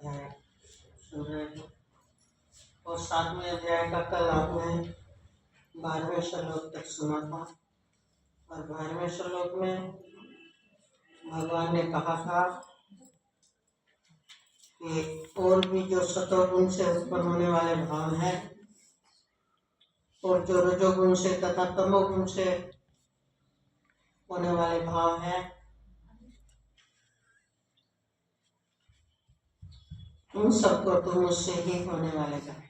अध्याय सुन रहे हैं और 7वें अध्याय का कल आपने 12वें श्लोक तक सुना था। और 12वें श्लोक में भगवान ने कहा था कि और भी जो सतोगुण से उत्पन्न होने वाले भाव हैं और जो रजोगुण से तथा तमोगुण से होने वाले भाव हैं उन सबको तो मुझसे ही होने वाले जान,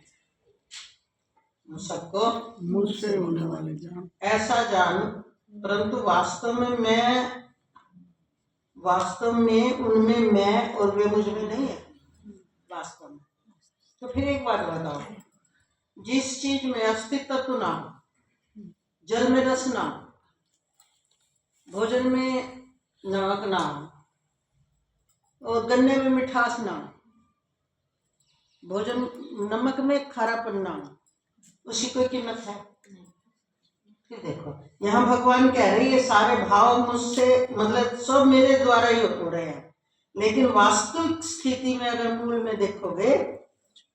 उन सबको मुझसे होने वाले जान, ऐसा जान। परंतु वास्तव में उनमें मैं और वे मुझ में नहीं है वास्तव में। तो फिर एक बात बताओ, जिस चीज में अस्तित्व ना हो, जल में रस ना हो, भोजन में नमक ना हो और गन्ने में मिठास ना हो, भोजन नमक में खारापन ना हो, उसकी कोई कीमत है? फिर देखो यहाँ भगवान कह रहे हैं ये सारे भाव मुझसे मतलब सब मेरे द्वारा ही हो रहे हैं, लेकिन वास्तविक स्थिति में अगर मूल में देखोगे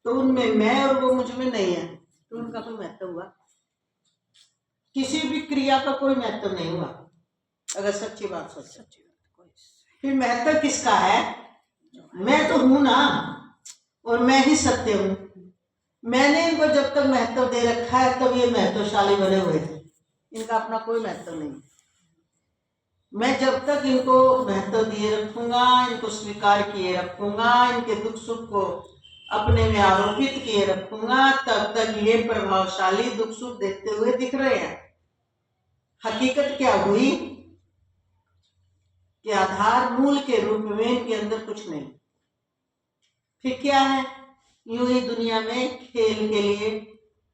तो उनमें मैं और वो मुझ में नहीं है, तो उनका कोई महत्व हुआ? किसी भी क्रिया का कोई महत्व नहीं हुआ अगर सच्ची बात सोचो। फिर महत्व किसका है? मैं तो हूं ना, और मैं ही सत्य हूं। मैंने इनको जब तक महत्व दे रखा है तब ये महत्वशाली बने हुए थे, इनका अपना कोई महत्व नहीं। मैं जब तक इनको महत्व दिए रखूंगा, इनको स्वीकार किए रखूंगा, इनके दुख सुख को अपने में आरोपित किए रखूंगा, तब तक ये प्रभावशाली दुख सुख देखते हुए दिख रहे हैं। हकीकत क्या हुई कि आधार मूल के रूप में इनके अंदर कुछ नहीं। फिर क्या है? यूं ही दुनिया में खेल के लिए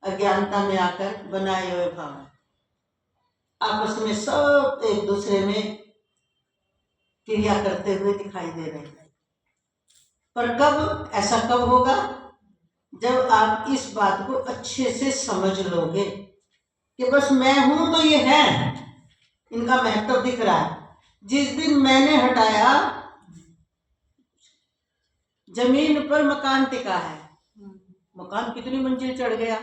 अज्ञानता में आकर बनाए हुए भाव है, आपस में सब एक दूसरे में क्रिया करते हुए दिखाई दे रहे हैं। पर कब ऐसा कब होगा? जब आप इस बात को अच्छे से समझ लोगे कि बस मैं हूं तो ये है, इनका महत्व दिख रहा है। जिस दिन मैंने हटाया, जमीन पर मकान टिका है। मकान कितनी मंजिल चढ़ गया,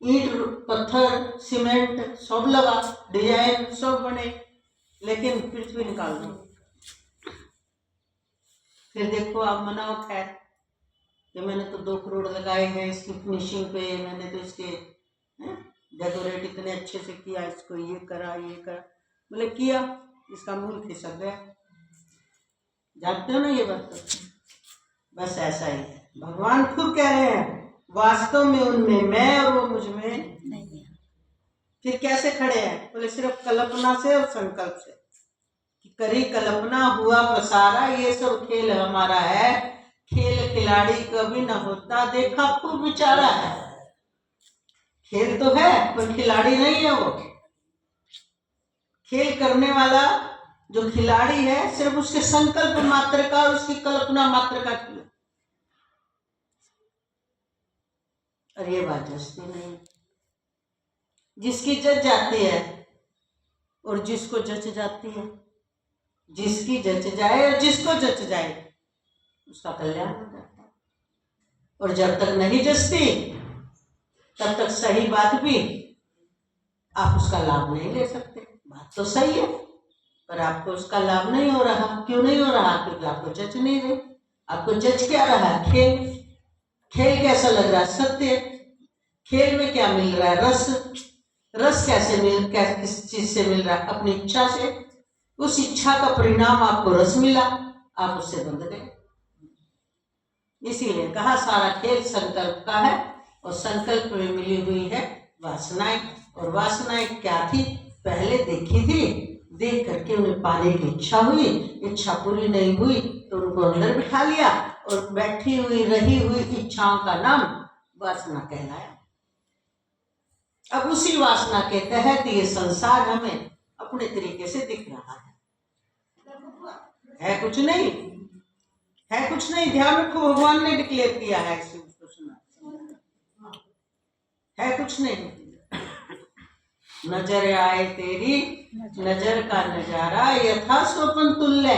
ईंट पत्थर सीमेंट सब लगा, डिजाइन सब बने, लेकिन पृथ्वी निकाल दो। फिर देखो आप मनाओ खैर कि मैंने तो 2 करोड़ लगाए हैं इसकी फिनिशिंग पे, मैंने तो इसके डेकोरेट इतने अच्छे से किया, इसको ये करा ये करा, बोले किया, इसका मूल खिसक गया। जानते हो ना ये बात? तो बस ऐसा ही है। भगवान खुद कह रहे हैं वास्तव में उनमें मैं और वो मुझ में नहीं है। फिर कैसे खड़े हैं? बोले सिर्फ कल्पना से और संकल्प से कि करी कल्पना हुआ पसारा, ये सब खेल हमारा है, खेल खिलाड़ी कभी न होता देखा खूब विचारा है। खेल तो है पर खिलाड़ी नहीं है वो। खेल करने वाला जो खिलाड़ी है सिर्फ उसके संकल्प मात्र का और उसकी कल्पना मात्र का खेल। और ये बात जचती नहीं। जिसकी जच जाती है और जिसको जच जाती है, जिसकी जच जाए और जिसको जच जाए उसका कल्याण हो जाता है। और जब तक नहीं जचती तब तक सही बात भी आप उसका लाभ नहीं ले सकते। बात तो सही है पर आपको उसका लाभ नहीं हो रहा। क्यों नहीं हो रहा? क्योंकि आपको जच नहीं रही। आपको जच क्या रहा है? खेल। खेल कैसा लग रहा है? सत्य। खेल में क्या मिल रहा है? रस। रस किस चीज से मिल रहा है? अपनी इच्छा से। उस इच्छा का परिणाम आपको रस मिला, आप उससे बंध गए। इसीलिए कहा सारा खेल संकल्प का है और संकल्प में मिली हुई है वासनाएं। और वासनाएं क्या थी? पहले देखी थी, देख करके उन्हें पाने की इच्छा हुई, इच्छा पूरी नहीं हुई तो उनको अंदर बिठा लिया और बैठी हुई रही हुई इच्छाओं का नाम वासना कहलाया। अब उसी वासना के तहत ये संसार हमें अपने तरीके से दिख रहा है कुछ नहीं, है कुछ नहीं। ध्यान रखो भगवान ने डिक्लेयर किया है इसे, उसको सुना है कुछ नहीं। नजर आए तेरी नजर का नजारा, यथा स्वप्न तुल्य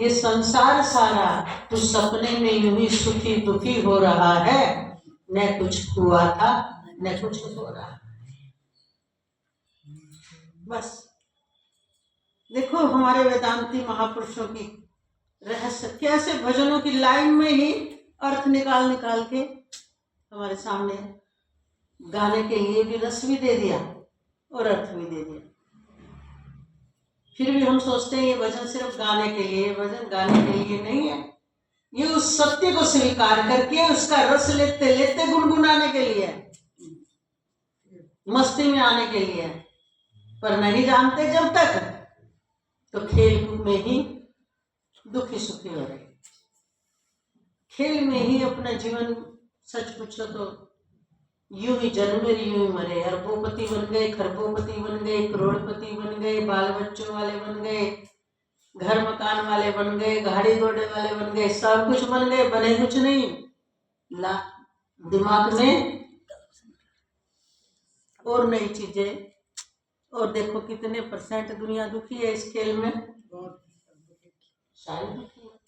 ये संसार सारा तू सपने में यूं ही सुखी दुखी हो रहा है, न कुछ हुआ था न कुछ हो रहा। बस देखो हमारे वेदांती महापुरुषों की रहस्य कैसे भजनों की लाइन में ही अर्थ निकाल निकाल के हमारे सामने गाने के लिए भी रस भी दे दिया और अर्थ भी दे दिया। फिर भी हम सोचते हैं ये भजन सिर्फ गाने के लिए, भजन गाने के लिए नहीं है, ये उस सत्य को स्वीकार करके उसका रस लेते लेते गुनगुनाने के लिए है, मस्ती में आने के लिए है। पर नहीं जानते जब तक तो खेल में ही दुखी सुखी हो रहे, खेल में ही अपना जीवन सच पूछो तो यूं ही जन्मे यूं ही मरे, अरबोपति बन गए, खरबोपति बन गए, करोड़पति बन गए, बाल बच्चों वाले बन गए, घर मकान वाले बन गए, गाड़ी घोड़े वाले बन गए, सब कुछ बन गए, बने कुछ नहीं। दिमाग में और नई चीजें, और देखो कितने % दुनिया दुखी है इस खेल में, सारी दुखी है।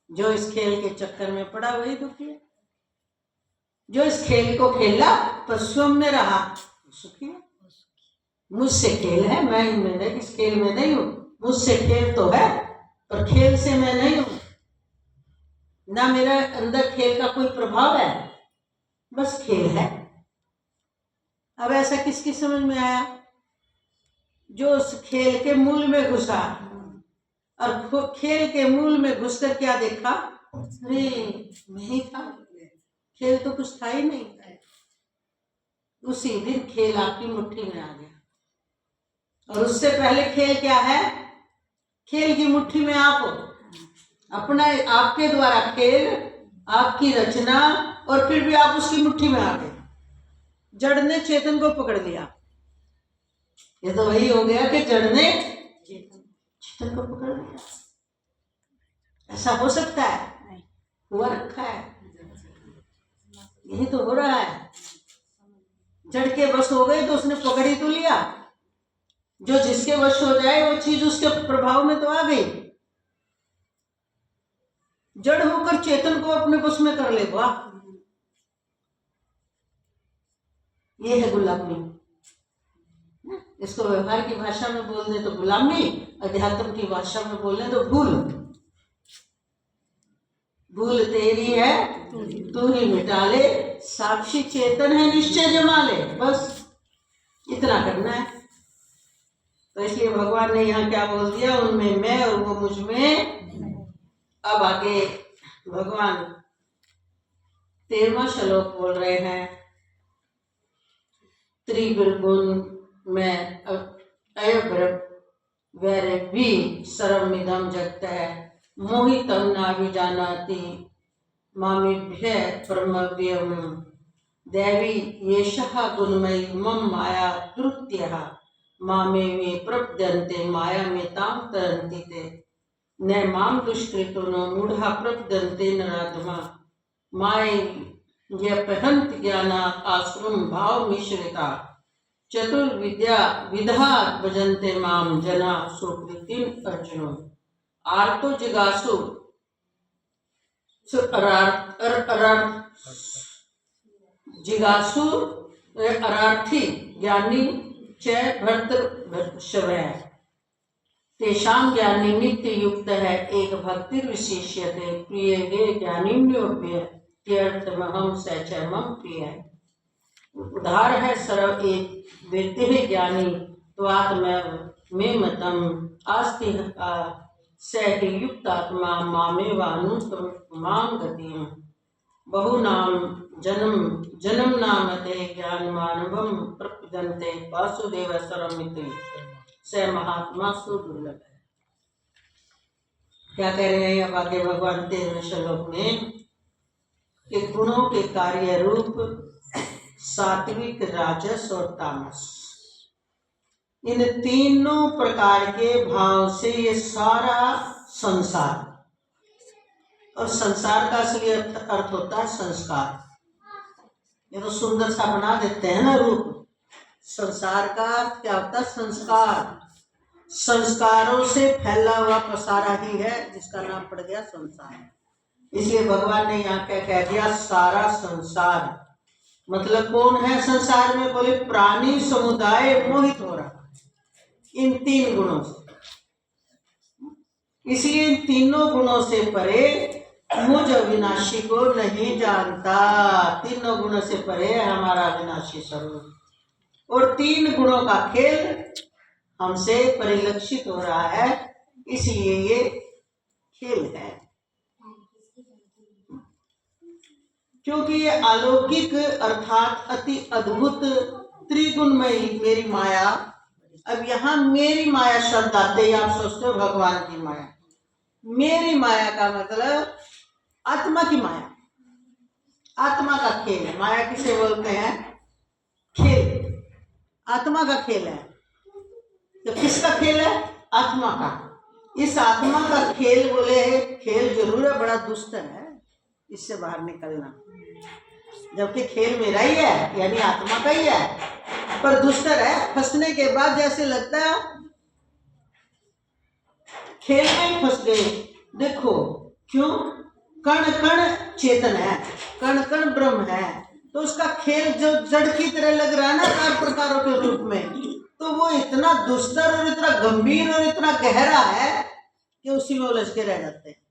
जो इस खेल के चक्कर में पड़ा वही दुखी है, जो इस खेल को खेला पर स्वयं में रहा सुखी है। मुझसे खेल है, मैं इनमें इस खेल में नहीं हूं, मुझसे खेल तो है पर खेल से मैं नहीं हूं, ना मेरा अंदर खेल का कोई प्रभाव है, बस खेल है। अब ऐसा किसकी समझ में आया? जो उस खेल के मूल में घुसा और खेल के मूल में घुसकर क्या देखा, अरे मैं ही था, खेल तो कुछ था ही नहीं। उसी दिन खेल आपकी मुट्ठी में आ गया, और उससे पहले खेल क्या है? खेल की मुट्ठी में आप अपना, आपके द्वारा खेल, आपकी रचना, और फिर भी आप उसकी मुट्ठी में आ गए। जड़ ने चेतन को पकड़ लिया, ये तो वही हो गया कि जड़ ने चेतन को पकड़ लिया। ऐसा हो सकता है? नहीं, हुआ रखा है, यही तो हो रहा है। जड़ के वश हो गई तो उसने पकड़ ही तो लिया। जो जिसके वश हो जाए वो चीज उसके प्रभाव में तो आ गई। जड़ होकर चेतन को अपने वश में कर ले, वाह, ये है गुलामी। इसको व्यवहार की भाषा में बोल दे तो गुलामी, अध्यात्म की भाषा में बोले तो भूल। भूल तेरी है तू ही मिटा ले, साक्षी चेतन है निश्चय जमा ले, बस इतना करना है। तो इसलिए भगवान ने यहाँ क्या बोल दिया, उनमें मैं और वो मुझ में। अब आगे भगवान 13वां श्लोक बोल रहे हैं, त्रिगुण में वैरभी सर्वमिदं जगत है, मोहितं नाभिजानाति मामेभ्य परमव्ययम्, दैवी येषः गुणमयी मम माया दुरुत्यः, मामेवे प्रपद्यन्ते मायामेतां तरन्ति ते, न मां दुष्कृतिनो मूढ़ा प्रपद्यन्ते नराधमा, मायेयपहन्ति ज्ञानात् आश्रम भाव मिश्रिता, चतुर्विद्या विधा भजन्ते मां जना सुकृतिं अर्जुनो, आर्तो जिगासु जिगासु अरार्थी ज्ञानी च भर्तृशवः, तेषां ज्ञानी नित्य युक्त है, एक भक्ति विशिष्यते, प्रिय गे ज्ञानिन्योप्य त्यर्थमहं स च मम प्रिय। उदार है सर्व एक वेत्ति है ज्ञानी, तो आत्म मतम आस्ति सह युक्त आत्मा मामेवानुत्तम माम गतिम, बहुनाम जन्म जन्म नामते ज्ञान मानवम प्रपद्यन्ते वासुदेव सर्वमिति, स महात्मा सुदुर्लभ है। क्या कह रहे हैं अब आगे भगवान 13वें श्लोक में, कि गुणों के कार्य रूप सात्विक, राजस और तामस, इन तीनों प्रकार के भाव से ये सारा संसार, और संसार का असली अर्थ होता है संस्कार। ये तो सुंदर सा बना देते हैं ना रूप, संसार का अर्थ क्या होता है? संस्कार। संस्कारों से फैला हुआ पसारा ही है जिसका नाम पड़ गया संसार। इसलिए भगवान ने यहाँ क्या कह दिया, सारा संसार। मतलब कौन है संसार में? बोले प्राणी समुदाय मोहित हो रहा है इन 3 गुणों से। इसलिए इन तीनों गुणों से परे मुझ अविनाशी को नहीं जानता। तीनों गुणों से परे है हमारा अविनाशी स्वरूप, और 3 गुणों का खेल हमसे परिलक्षित हो रहा है, इसलिए ये खेल है। क्योंकि ये अलौकिक अर्थात अति अद्भुत त्रिगुणमयी मेरी माया। अब यहाँ मेरी माया शब्द आते ही आप सोचते हो भगवान की माया। मेरी माया का मतलब आत्मा की माया, आत्मा का खेल है। माया किसे बोलते हैं? खेल, आत्मा का खेल है। तो किसका खेल है? आत्मा का। इस आत्मा का खेल बोले खेल जरूर है, बड़ा दुस्तर है इससे बाहर निकलना। जबकि खेल मेरा ही है, यानी आत्मा का ही है, पर दुस्तर है। फंसने के बाद जैसे लगता है खेल में ही फंस गए। देखो क्यों? कण कण चेतन है, कण कण ब्रह्म है, तो उसका खेल जो जड़ की तरह लग रहा है ना चार प्रकारों के रूप में, तो वो इतना दुस्तर और इतना गंभीर और इतना गहरा है कि उसी में उलझ के रह जाते हैं।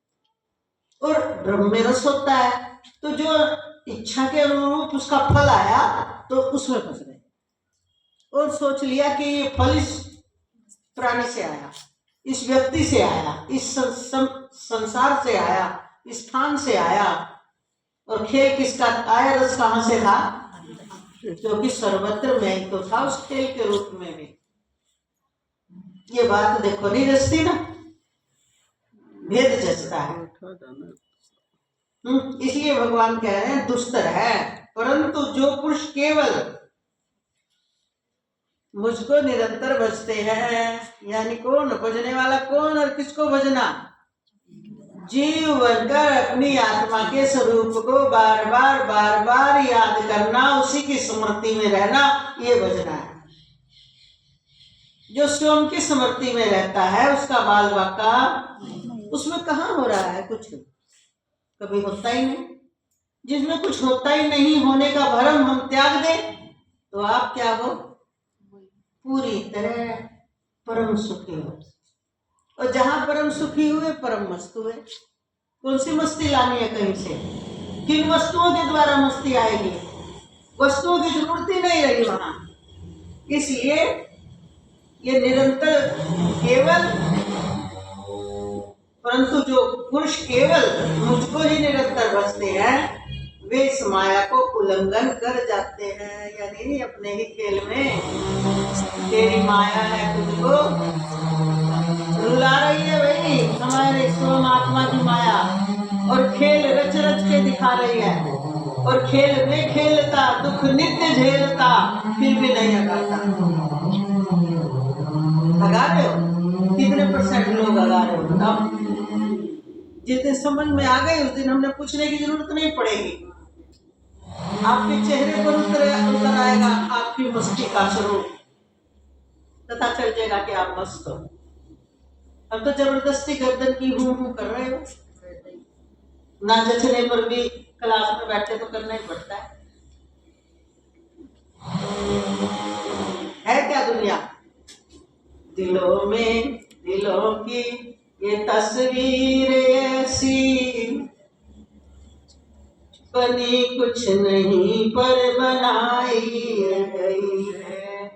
और ब्रह्म में रस होता है, तो जो इच्छा के अनुरूप उसका फल आया तो उसमें फंस गए और सोच लिया कि ये फल इस प्राणी से आया, इस व्यक्ति से आया, इस संसार से आया, इस स्थान से आया। और खेल किसका आया? रस कहाँ से था? क्योंकि सर्वत्र मैं ही तो था उस खेल के रूप में भी। ये बात देखो नहीं रचती ना, भेद जचता है। इसलिए भगवान कह रहे हैं दुस्तर है, परंतु जो पुरुष केवल मुझको निरंतर भजते हैं, यानी कौन भजने वाला? कौन और किसको भजना? जीव बनकर अपनी आत्मा के स्वरूप को बार बार याद करना, उसी की स्मृति में रहना, ये भजना है। जो स्वयं की स्मृति में रहता है उसका बाल बाका उसमें कहाँ हो रहा है? कुछ कभी होता ही नहीं। जिसमें कुछ होता ही नहीं, होने का भरम हम त्याग दें तो आप क्या हो? पूरी तरह परम सुखी हो। और जहां परम सुखी हुए परम मस्त हुए। कौन सी मस्ती लानी है कहीं से? किन वस्तुओं के द्वारा मस्ती आएगी? वस्तुओं की जरूरत ही नहीं रही वहां। इसलिए ये निरंतर केवल, परंतु जो पुरुष केवल मुझको ही निरंतर भजते हैं वे इस माया को उल्लंघन कर जाते हैं। यानी अपने ही खेल में तेरी माया है तुझको रुला रही है भाई, हमारे स्वयं आत्मा की माया, और खेल रच रच के दिखा रही है। और खेल में खेलता दुख नित्य झेलता फिर भी नहीं हगाता। हगा रहे हो? कितने % लोग हगा रहे हो बताओ? जिस दिन समझ में आ गई उस दिन हमने पूछने की जरूरत नहीं पड़ेगी। आपके चेहरे पर उतर आएगा आपकी मस्ती का स्वरूप, पता चल जाएगा कि आप मस्त हो। अब तो जबरदस्ती गर्दन की हूं कर रहे हो, ना जचने पर भी क्लास में बैठे तो करना ही पड़ता है क्या दुनिया? दिलों में दिलों की ये तस्वीर ऐसी बनी कुछ नहीं पर बनाई गई है।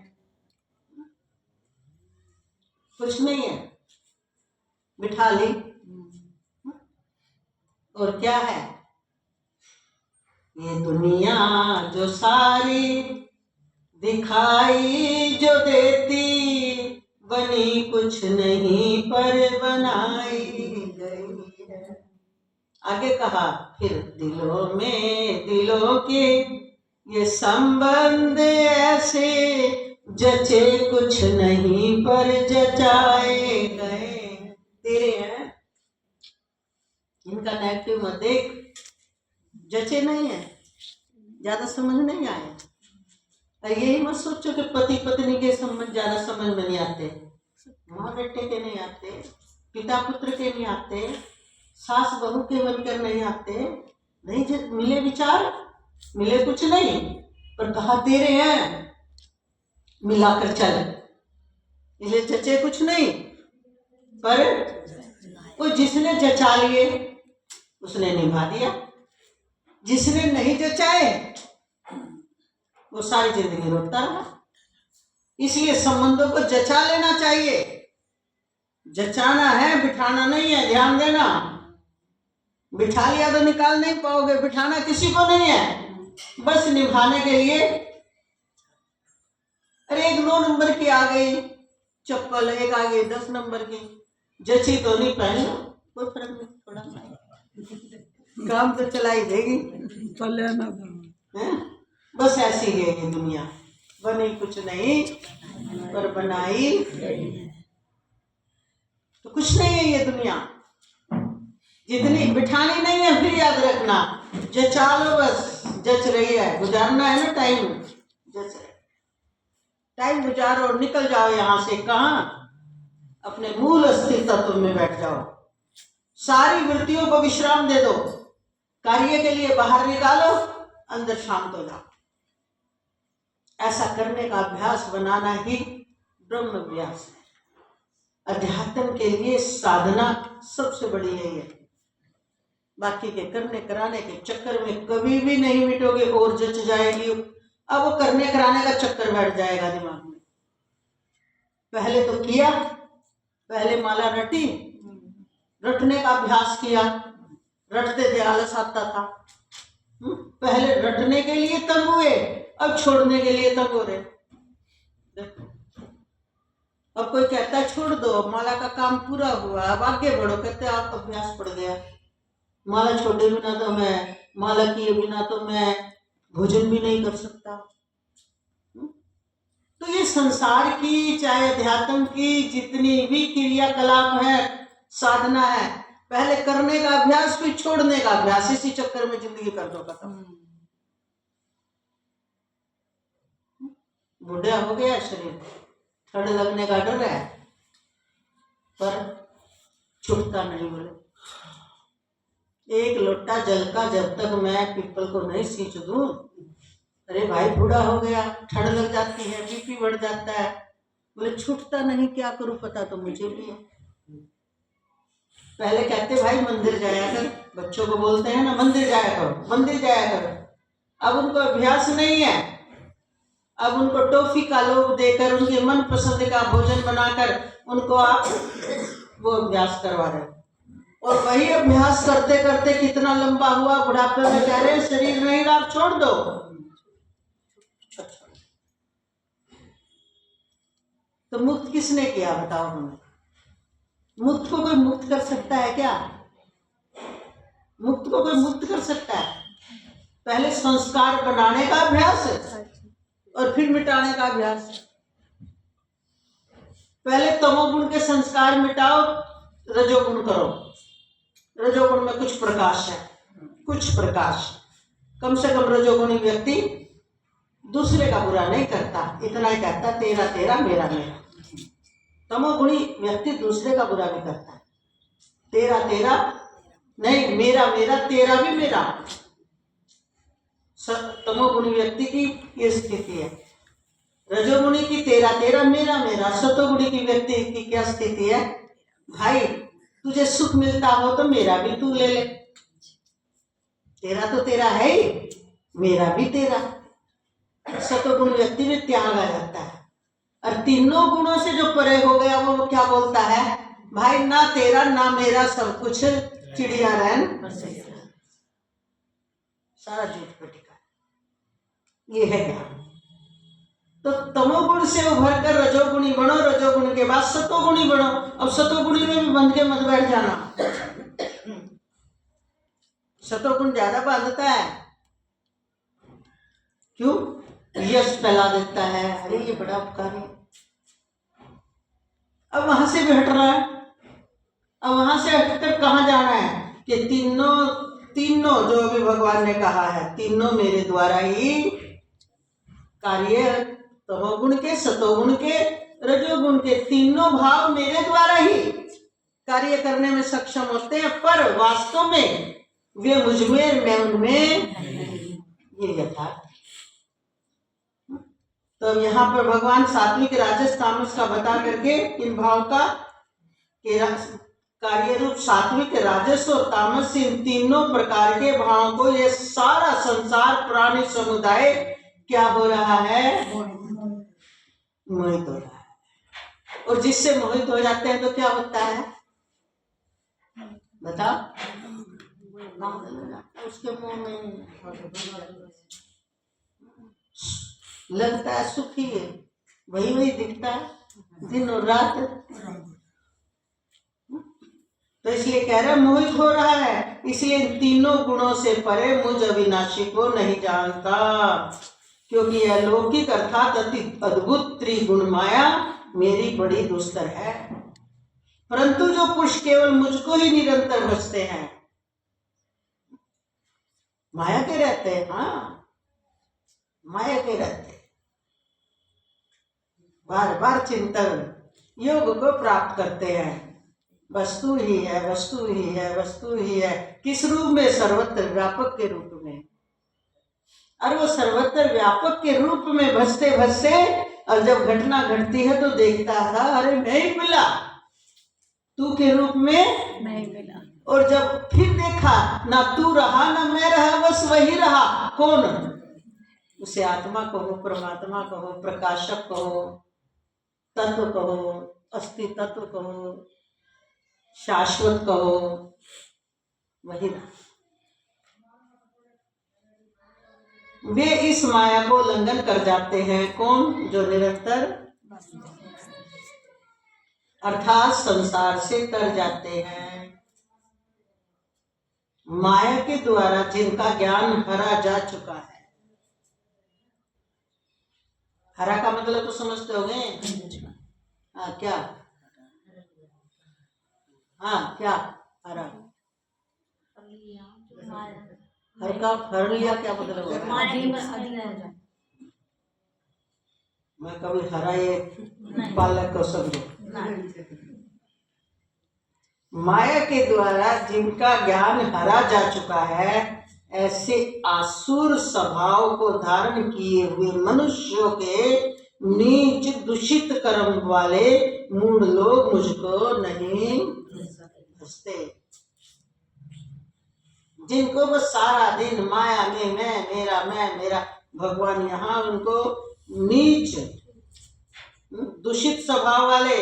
कुछ नहीं है, बिठा ली। और क्या है? ये दुनिया जो सारी दिखाई जो देती बनी कुछ नहीं पर बनाई गई है। आगे कहा फिर दिलों में दिलों के ये संबंध ऐसे जचे कुछ नहीं पर जचाए गए। तेरे हैं, इनका नेगेटिव मत देख, जचे नहीं है, ज्यादा समझ नहीं आए। और यही मत सोचो कि पति पत्नी के संबंध ज्यादा समझ में नहीं आते। माँ बेटे के नहीं आते, पिता पुत्र के नहीं आते, सास बहू के बनकर नहीं आते, नहीं मिले विचार, मिले कुछ नहीं, पर कहा तेरे हैं, मिलाकर चल, इसलिए जचे कुछ नहीं, पर वो जिसने जचा लिए उसने निभा दिया, जिसने नहीं जचाए वो सारी जिंदगी रोता रहा। इसलिए संबंधों को जचा लेना चाहिए, जचाना है, बिठाना नहीं है। ध्यान देना, बिठा लिया तो निकाल नहीं पाओगे, बिठाना किसी को नहीं है, बस निभाने के लिए। अरे एक 9 नंबर की आ गई चप्पल, एक आ गई 10 नंबर की, जची तो नहीं, पहन लो, कोई फर्क नहीं, थोड़ा काम तो चलाई देगी, पले ना है? बस ऐसी है ये दुनिया, बनी कुछ नहीं पर बनाई तो कुछ नहीं है ये दुनिया। जितनी बिठानी नहीं है, फिर याद रखना, जचा लो, बस जच रही है, गुजारना है ना टाइम, जच रही, टाइम गुजारो और निकल जाओ यहाँ से। कहाँ? अपने मूल अस्थिर तत्व में बैठ जाओ, सारी वृत्तियों को विश्राम दे दो, कार्य के लिए बाहर निकालो, अंदर शांत हो जाओ। ऐसा करने का अभ्यास बनाना ही ब्रह्म अभ्यास है। अध्यात्म के लिए साधना सबसे बड़ी है ये। बाकी के करने कराने के चक्कर में कभी भी नहीं मिटोगे, और जच जाएगी। अब वो करने कराने का चक्कर बैठ जाएगा दिमाग में। पहले तो किया, पहले माला रटी, रटने का अभ्यास किया, रटते थे, आलस आता था। पहले रटने के लिए तंग हुए, अब छोड़ने के लिए तंग हो रहे। देखो, अब कोई कहता है छोड़ दो, माला का काम पूरा हुआ, अब आगे बढ़ो, कहते आप अभ्यास पड़ गया, माला छोड़े बिना तो मैं, माला किए बिना तो मैं भोजन भी नहीं कर सकता। तो ये संसार की, चाहे अध्यात्म की जितनी भी क्रियाकलाप है, साधना है, पहले करने का अभ्यास, फिर छोड़ने का अभ्यास, इसी चक्कर में जिंदगी कर दो खत्म। बूढ़ा हो गया शरीर, ठंड लगने का डर है, पर छूटता नहीं। बोले एक लोटा जल का जब तक मैं पीपल को नहीं सींच दूं, अरे भाई बूढ़ा हो गया, ठंड लग जाती है, बीपी बढ़ जाता है। बोले छूटता नहीं, क्या करूं, पता तो मुझे भी है। पहले कहते भाई मंदिर जाया कर, बच्चों को बोलते हैं ना मंदिर जाया करो, मंदिर जाया करो। अब उनको अभ्यास नहीं है, अब उनको टॉफी का लोभ देकर, उनके मन पसंद का भोजन बनाकर उनको आप वो अभ्यास करवा रहे। और वही अभ्यास करते करते कितना लंबा हुआ, बुढ़ापे में कह रहे शरीर नहीं रहा, छोड़ दो। तो मुक्त किसने किया बताओ हमें? मुक्त को कोई मुक्त कर सकता है क्या? मुक्त को कोई मुक्त कर सकता है? पहले संस्कार बनाने का अभ्यास और फिर मिटाने का अभ्यास। पहले तमोगुण के संस्कार मिटाओ, रजोगुण करो। रजोगुण में कुछ प्रकाश है, कुछ प्रकाश। कम से कम रजोगुणी व्यक्ति दूसरे का बुरा नहीं करता, इतना ही कहता तेरा तेरा मेरा मेरा। तमोगुणी व्यक्ति दूसरे का बुरा भी करता है, तेरा तेरा नहीं, मेरा मेरा, तेरा भी मेरा। तमोगुणी व्यक्ति की ये स्थिति है। रजोगुणी की तेरा तेरा मेरा मेरा। सतोगुणी की व्यक्ति की क्या स्थिति है? भाई तुझे सुख मिलता हो तो मेरा भी तू ले ले, तेरा तो तेरा है ही, मेरा भी तेरा। सतोगुण व्यक्ति में त्याग आ जाता है, और तीनों गुणों से जो परे हो गया वो क्या बोलता है? भाई ना तेरा ना मेरा, सब कुछ चिड़िया रहन, सारा झूठ पटिका। ये है ज्ञान। तो तमोगुण से उभर कर रजोगुणी बनो, रजोगुण के बाद सतोगुणी बनो। अब सतोगुणी में भी बंध के मत बैठ जाना, सतोगुण ज्यादा बांधता है। क्यों? यश फैला देता है, अरे ये बड़ा उपकारी। अब वहां से भी हट रहा है। अब वहां से हटकर कहाँ जाना है? कि तीनों जो भी भगवान ने कहा है, तीनों मेरे द्वारा ही कार्य, तमोगुण के, सतोगुण के रजोगुण के तीनों भाव मेरे द्वारा ही कार्य करने में सक्षम होते हैं, पर वास्तव में वे मुझ में, मैं उनमें, ये यथार्थ। तो यहाँ पर भगवान सात्विक, राजस, तामस का बता करके इन भाव का कार्य रूप सात्विक, राजस और तामस, इन तीनों प्रकार के भावों को ये सारा संसार प्राणी समुदाय क्या हो रहा है? मोहित हो रहा है। और जिससे मोहित हो जाते हैं तो क्या होता है बताओ? उसके मुंह में लगता है सुखी है, वही वही दिखता है दिन और रात। तो इसलिए कह रहा मोहित हो रहा है, इसलिए इन तीनों गुणों से परे मुझ अविनाशी को नहीं जानता, क्योंकि यह अलौकिक अर्थात अति अद्भुत त्रिगुण माया मेरी बड़ी दुस्तर है। परंतु जो पुरुष केवल मुझको ही निरंतर भजते हैं, माया के रहते हैं, हाँ माया के रहते, बार बार चिंतन योग को प्राप्त करते हैं। वस्तु ही है, वस्तु ही है, वस्तु ही है। किस रूप में? सर्वत्र व्यापक के रूप में। और वो सर्वत्र व्यापक के रूप में भजते भजते, और जब घटना घटती है तो देखता था अरे मैं ही मिला, तू के रूप में मैं ही मिला। और जब फिर देखा ना तू रहा ना मैं रहा, बस वही रहा। कौन? उसे आत्मा कहो, परमात्मा कहो, प्रकाशक कहो, तत्व कहो, अस्थि तत्व कहो, शाश्वत कहो, वही ना। वे इस माया को उल्लंघन कर जाते हैं। कौन? जो निरंतर अर्थात संसार से तर जाते हैं। माया के द्वारा जिनका ज्ञान हरा जा चुका है। हरा का मतलब तो समझते होंगे। हाँ क्या? हाँ क्या हरा? हर का हर लिया क्या मतलब है? मैं कभी हरा ये पालक को समझो। माया के द्वारा जिनका ज्ञान हरा जा चुका है, ऐसे आसुर स्वभाव को धारण किए हुए मनुष्यों के नीच दूषित कर्म वाले मूढ़ लोग मुझको नहीं भजते। जिनको वो सारा दिन माया में मैं मेरा, भगवान यहाँ उनको नीच दूषित स्वभाव वाले,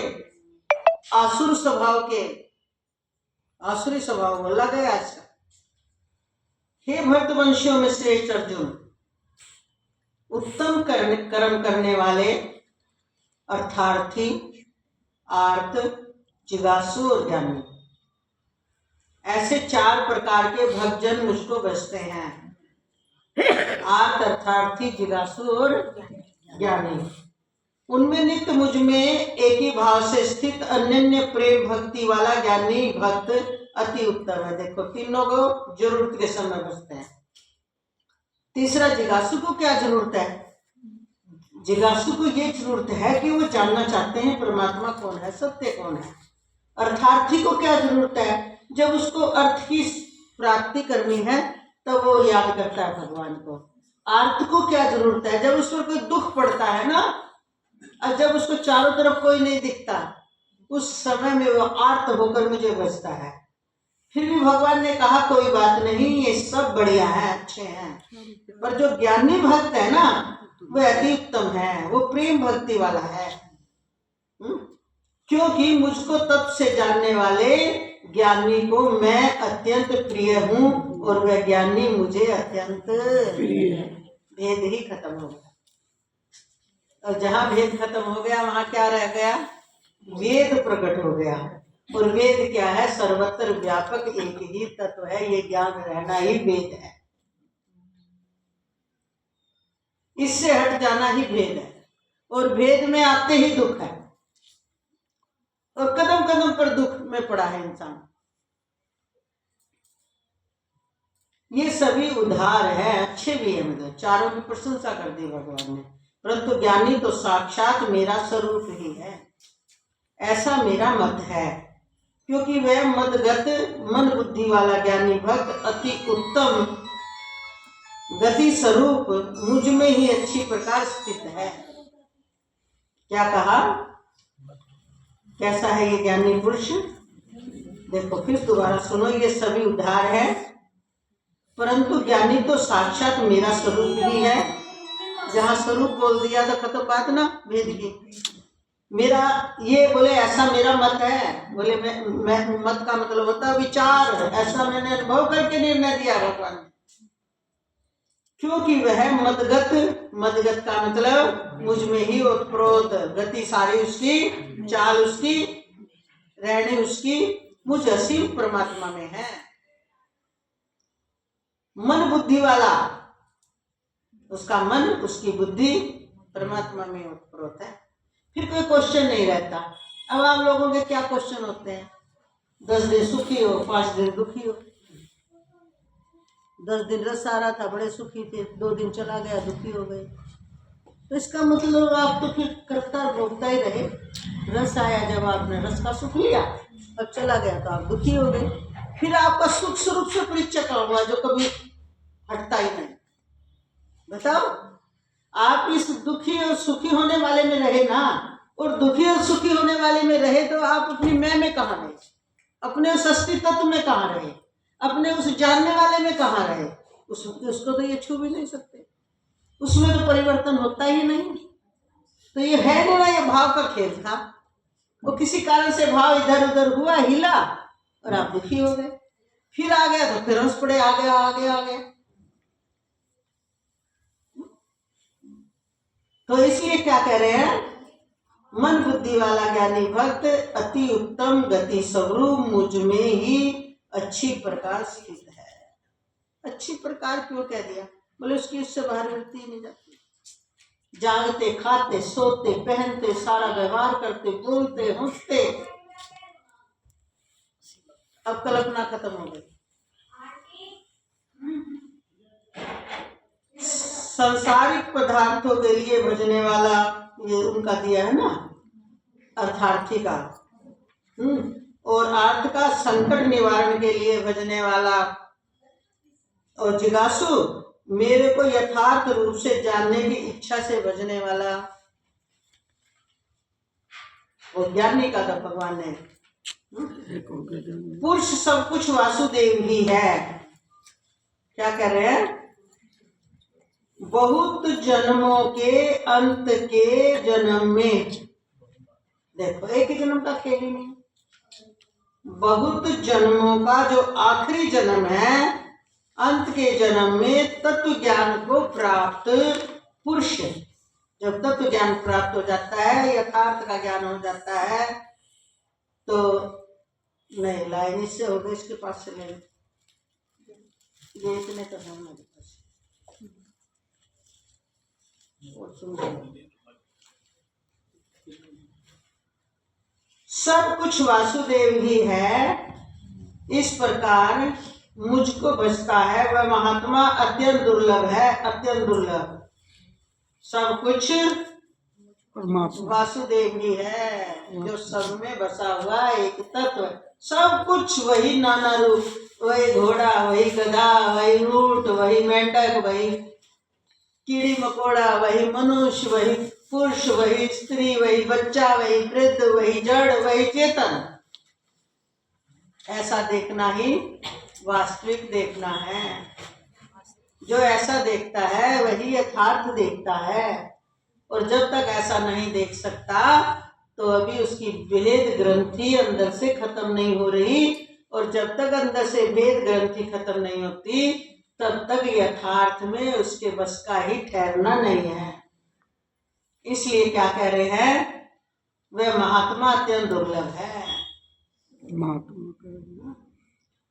आसुर स्वभाव के, आसुरी स्वभाव बोला गया। अच्छा, हे भक्तवंशियों में श्रेष्ठ अर्जुन, उत्तम कर्म करने वाले अर्थार्थी, आर्त, जिज्ञासु और ज्ञानी, ऐसे चार प्रकार के भक्तजन मुझको बसते हैं। आर्त, अर्थार्थी, जिज्ञासु और ज्ञानी। उनमें नित्य मुझ में एक ही भाव से स्थित अनन्य प्रेम भक्ति वाला ज्ञानी भक्त अति उत्तम है। देखो तीनों को जरूरत के समय बसते हैं। तीसरा, जिज्ञासु को क्या जरूरत है? जिज्ञासु को ये जरूरत है कि वो जानना चाहते हैं परमात्मा कौन है, सत्य कौन है। अर्थार्थी को क्या जरूरत है? जब उसको अर्थ की प्राप्ति करनी है तब वो याद करता है भगवान को। आर्त को क्या जरूरत है? जब उस पर कोई दुख पड़ता है ना, और जब उसको चारों तरफ कोई नहीं दिखता, उस समय में वो आर्त होकर मुझे बचता है। फिर भी भगवान ने कहा कोई बात नहीं, ये सब बढ़िया है, अच्छे हैं। पर जो ज्ञानी भक्त है ना, वो अति उत्तम है, वो प्रेम भक्ति वाला है। क्योंकि मुझको तत्व से जानने वाले ज्ञानी को मैं अत्यंत प्रिय हूँ, और वह ज्ञानी मुझे अत्यंत प्रिय है। भेद ही खत्म हो गया। और जहाँ भेद खत्म हो गया वहाँ क्या रह गया? वेद प्रकट हो गया। और वेद क्या है? सर्वत्र व्यापक एक ही तत्व है। ये ज्ञान रहना ही वेद है, इससे हट जाना ही भेद है। और भेद में आते ही दुख है, और कदम कदम पर दुख में पड़ा है इंसान। ये सभी उधार है, अच्छे भी है। मतलब चारों की प्रशंसा कर दी भगवान ने। परंतु ज्ञानी तो साक्षात मेरा स्वरूप ही है, ऐसा मेरा मत है। क्योंकि वह मदगत मन बुद्धि वाला ज्ञानी भक्त अति उत्तम गति स्वरूप मुझ में ही अच्छी प्रकार स्थित है। क्या कहा? कैसा है ये ज्ञानी पुरुष? देखो फिर दोबारा सुनो, ये सभी उद्धार है। परंतु ज्ञानी तो साक्षात मेरा स्वरूप ही है। जहाँ स्वरूप बोल दिया तो खत्म बात ना, भेद की। मेरा ये बोले ऐसा मेरा मत है, बोले मैं मत का मतलब होता है विचार, ऐसा मैंने अनुभव करके निर्णय दिया भगवान ने। क्योंकि वह मदगत का मतलब मुझ में ही ओतप्रोत, गति सारी उसकी, चाल उसकी, रहनी उसकी मुझ असीम परमात्मा में है। मन बुद्धि वाला, उसका मन उसकी बुद्धि परमात्मा में ओतप्रोत है। फिर कोई क्वेश्चन नहीं रहता। अब आप लोगों के क्या क्वेश्चन होते हैं? 10 दिन सुखी हो, 5 दिन दुखी हो। 10 दिन रस आ रहा था, बड़े सुखी थे, 2 दिन चला गया, दुखी हो गए। तो इसका मतलब आप तो फिर करता भोगता ही रहे। रस आया जब आपने रस का सुख लिया, अब चला गया तो आप दुखी हो गए। फिर आपका सुख स्वरूप से परीक्षा हुआ जो कभी हटता ही नहीं। बताओ, आप इस दुखी और सुखी होने वाले में रहे ना, और दुखी और सुखी होने वाले में रहे तो आप अपनी मैं में कहाँ रहे? अपने उस अस्तित्व में कहाँ रहे? अपने उस जानने वाले में कहाँ रहे? उसको तो ये छू भी नहीं सकते, उसमें तो परिवर्तन होता ही नहीं। तो ये है ना, ये भाव का खेल था। वो किसी कारण से भाव इधर उधर हुआ, हिला, और आप दुखी हो गए। फिर आ गया तो फिर हंस पड़े, आ गया। तो इसलिए क्या कह रहे हैं? मन बुद्धि वाला ज्ञानी भक्त अति उत्तम गति स्वरूप मुझ में ही अच्छी प्रकार स्थित है। अच्छी प्रकार क्यों कह दिया? बोले उसकी उससे बाहर वृत्ति ही नहीं जाती। जागते, खाते, सोते, पहनते, सारा व्यवहार करते, बोलते, हंसते, अब कल्पना खत्म हो गई। संसारिक पदार्थों के लिए भजने वाला, ये उनका दिया है ना, अर्थार्थी का। और अर्थ का संकट निवारण के लिए भजने वाला, और जिज्ञासु, मेरे को यथार्थ रूप से जानने की इच्छा से भजने वाला, और ज्ञानी का तो भगवान ने। पुरुष सब कुछ वासुदेव ही है। क्या कह रहे हैं? बहुत जन्मों के अंत के जन्म में, देखो एक ही जन्म का खेल ही नहीं, बहुत जन्मों का जो आखिरी जन्म है, अंत के जन्म में तत्व ज्ञान को प्राप्त पुरुष, जब तत्व ज्ञान प्राप्त हो जाता है, यथार्थ का ज्ञान हो जाता है, तो नहीं लाइन इससे हो गई, इसके पास से ले, ये इतने तो हम नहीं। सब कुछ वासुदेव ही है, इस प्रकार मुझको बचता है वह महात्मा अत्यंत दुर्लभ है, अत्यंत दुर्लभ। सब कुछ वासुदेव ही है, जो सब में बसा हुआ एक तत्व। सब कुछ वही नाना रूप, वही घोड़ा, वही गधा, वही ऊंट, वही मेंढक, वही कीड़ी मकोड़ा, वही मनुष्य, वही पुरुष, वही स्त्री, वही बच्चा, वही वृद्ध, वही जड़, वही चेतन। ऐसा देखना ही वास्तविक देखना है। जो ऐसा देखता है वही यथार्थ देखता है। और जब तक ऐसा नहीं देख सकता तो अभी उसकी भेद ग्रंथि अंदर से खत्म नहीं हो रही, और जब तक अंदर से भेद ग्रंथि खत्म नहीं होती तब तक यथार्थ में उसके बस का ही ठहरना नहीं है। इसलिए क्या कह रहे हैं? वह महात्मा अत्यंत दुर्लभ है।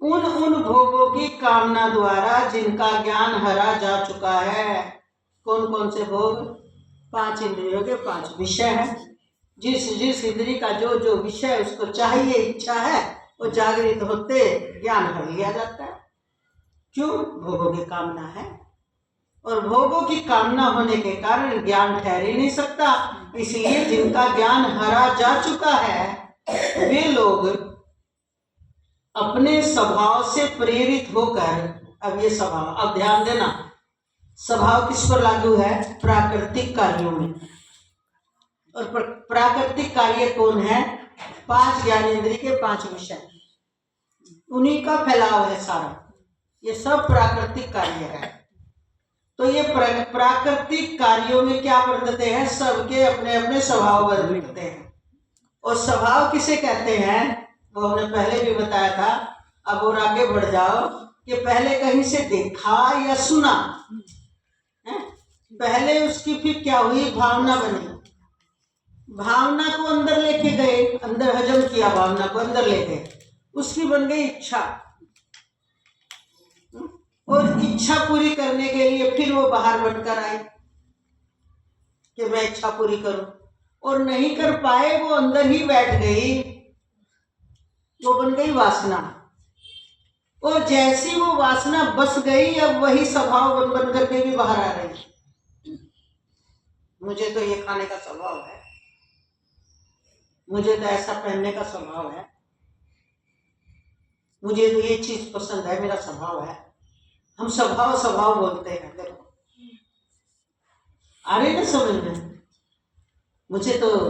उन भोगों की कामना द्वारा जिनका ज्ञान हरा जा चुका है। कौन कौन से भोग? 5 इंद्रियों के 5 विषय है। जिस इंद्री का जो जो विषय उसको चाहिए, इच्छा है, वो जागृत होते ज्ञान हर लिया जाता है। क्यों? भोगों की कामना है। और भोगों की कामना होने के कारण ज्ञान ठहर ही नहीं सकता। इसलिए जिनका ज्ञान हरा जा चुका है वे लोग अपने स्वभाव से प्रेरित होकर, अब ये स्वभाव, अब ध्यान देना, स्वभाव किस पर लागू है? प्राकृतिक कार्यों में। और प्राकृतिक कार्य कौन है? 5 ज्ञानेंद्रिय के 5 विषय, उन्हीं का फैलाव है सारा, ये सब प्राकृतिक कार्य है। तो ये प्राकृतिक कार्यों में क्या बरतते हैं? सबके अपने अपने स्वभाव बरतते हैं। और स्वभाव किसे कहते हैं वो हमने पहले भी बताया था। अब और आगे बढ़ जाओ कि पहले कहीं से देखा या सुना है? पहले उसकी फिर क्या हुई? भावना बनी, भावना को अंदर लेके गए, अंदर हजम किया, भावना को अंदर ले गए, उसकी बन गई इच्छा, और इच्छा पूरी करने के लिए फिर वो बाहर बनकर आई कि मैं इच्छा पूरी करूं, और नहीं कर पाए, वो अंदर ही बैठ गई, वो बन गई वासना। और जैसी वो वासना बस गई, अब वही स्वभाव बन बन करके भी बाहर आ रही। मुझे तो ये खाने का स्वभाव है, मुझे तो ऐसा पहनने का स्वभाव है, मुझे तो ये चीज पसंद है, मेरा स्वभाव है। हम स्वभाव स्वभाव बोलते हैं। देखो आ रही ना समझ में? मुझे तो